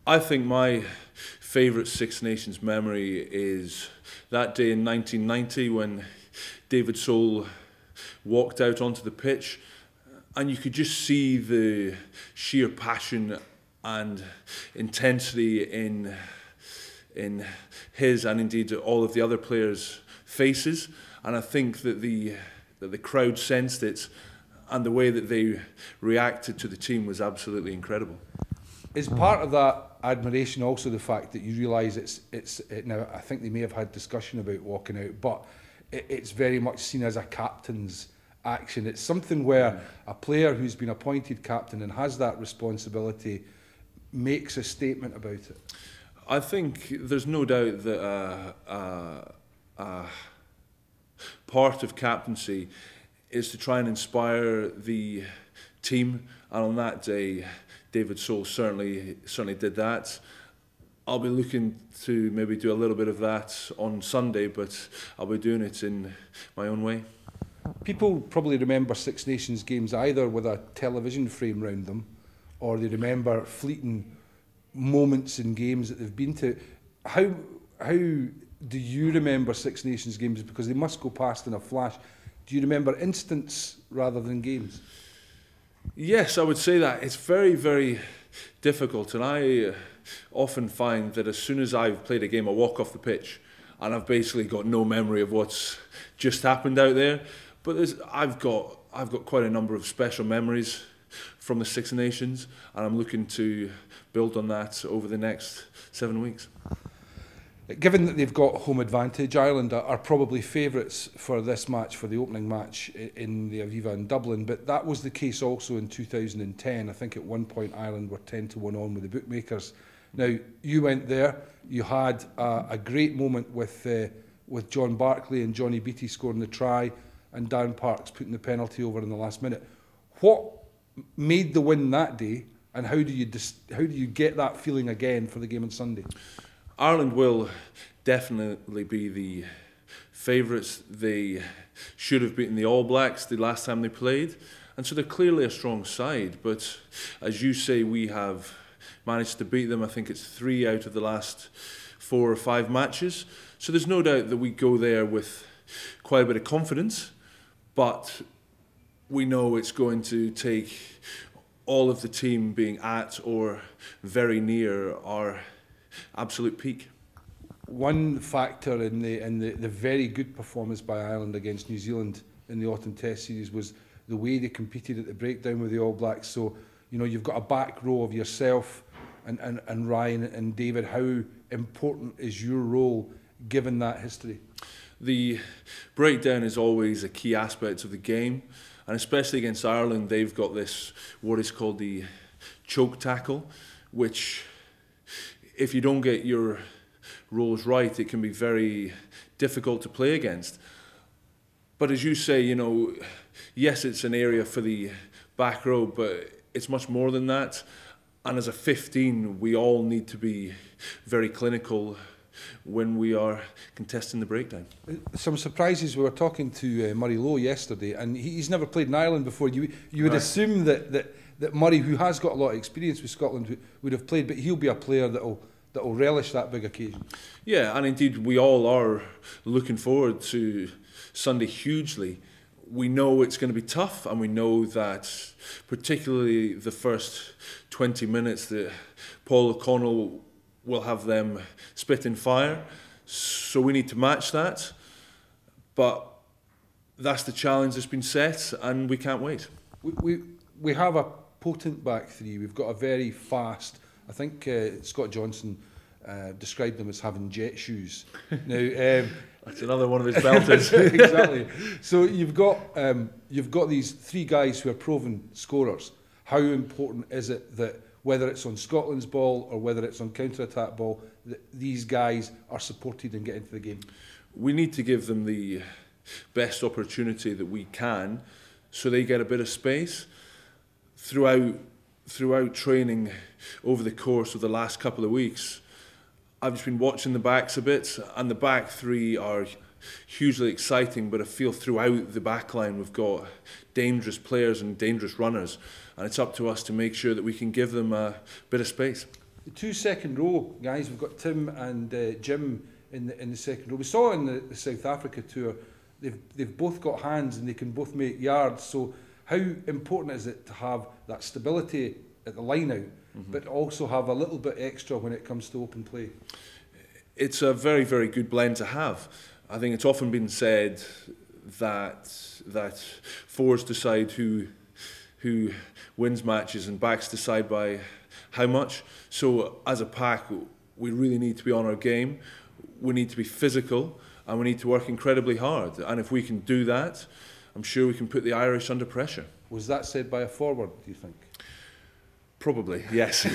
I think my favourite Six Nations memory is that day in 1990 when David Soul walked out onto the pitch, and you could just see the sheer passion and intensity in his and indeed all of the other players' faces. And I think that the crowd sensed it, and the way that they reacted to the team was absolutely incredible. Is part of that admiration also the fact that you realise it's now I think they may have had discussion about walking out, but it's very much seen as a captain's action. It's something where a player who's been appointed captain and has that responsibility makes a statement about it. I think there's no doubt that part of captaincy is to try and inspire the team, and on that day David Soul certainly did that. I'll be looking to maybe do a little bit of that on Sunday, but I'll be doing it in my own way. People probably remember Six Nations games either with a television frame around them, or they remember fleeting moments in games that they've been to. How do you remember Six Nations games? Because they must go past in a flash. Do you remember instants rather than games? Yes, I would say that. It's very, very difficult, and I often find that as soon as I've played a game, I walk off the pitch and I've basically got no memory of what's just happened out there. But I've got quite a number of special memories from the Six Nations, and I'm looking to build on that over the next 7 weeks. Given that they've got home advantage, Ireland are probably favourites for this match, for the opening match in the Aviva in Dublin, but that was the case also in 2010. I think at one point Ireland were 10-1 on with the bookmakers. Now, you went there, you had a great moment with John Barclay and Johnny Beattie scoring the try and Darren Parks putting the penalty over in the last minute. What made the win that day, and how do you get that feeling again for the game on Sunday? Ireland will definitely be the favourites. They should have beaten the All Blacks the last time they played, and so they're clearly a strong side. But as you say, we have managed to beat them. I think it's 3 out of the last 4 or 5 matches. So there's no doubt that we go there with quite a bit of confidence, but we know it's going to take all of the team being at or very near our absolute peak. One factor in the very good performance by Ireland against New Zealand in the Autumn Test Series was the way they competed at the breakdown with the All Blacks. So, you know, you've got a back row of yourself and Ryan and David. How important is your role given that history? The breakdown is always a key aspect of the game, and especially against Ireland, they've got this, what is called the choke tackle, which if you don't get your roles right, it can be very difficult to play against. But as you say, you know, yes, it's an area for the back row, but it's much more than that. And as a 15, we all need to be very clinical when we are contesting the breakdown. Some surprises. We were talking to Murray Lowe yesterday, and he's never played in Ireland before. You would assume that Murray, who has got a lot of experience with Scotland, would have played, but he'll be a player that'll relish that big occasion. Yeah, and indeed we all are looking forward to Sunday hugely. We know it's going to be tough, and we know that particularly the first 20 minutes that Paul O'Connell will have them spitting fire. So we need to match that. But that's the challenge that's been set, and we can't wait. We have a potent back three. We've got a very fast, I think Scott Johnson described them as having jet shoes. Now, that's another one of his belters. Exactly. So you've got these 3 guys who are proven scorers. How important is it that whether it's on Scotland's ball or whether it's on counter-attack ball, that these guys are supported and get into the game? We need to give them the best opportunity that we can, so they get a bit of space. Throughout training over the course of the last couple of weeks, I've just been watching the backs a bit, and the back 3 are hugely exciting, but I feel throughout the back line we've got dangerous players and dangerous runners, and it's up to us to make sure that we can give them a bit of space. The 2 second row guys, we've got Tim and Jim in the second row. We saw in the South Africa tour, they've both got hands and they can both make yards. So how important is it to have that stability at the line out, but also have a little bit extra when it comes to open play? It's a very, very good blend to have. I think it's often been said that forwards decide who wins matches and backs decide by how much. So as a pack, we really need to be on our game. We need to be physical and we need to work incredibly hard. And if we can do that, I'm sure we can put the Irish under pressure. Was that said by a forward, do you think? Probably, yes.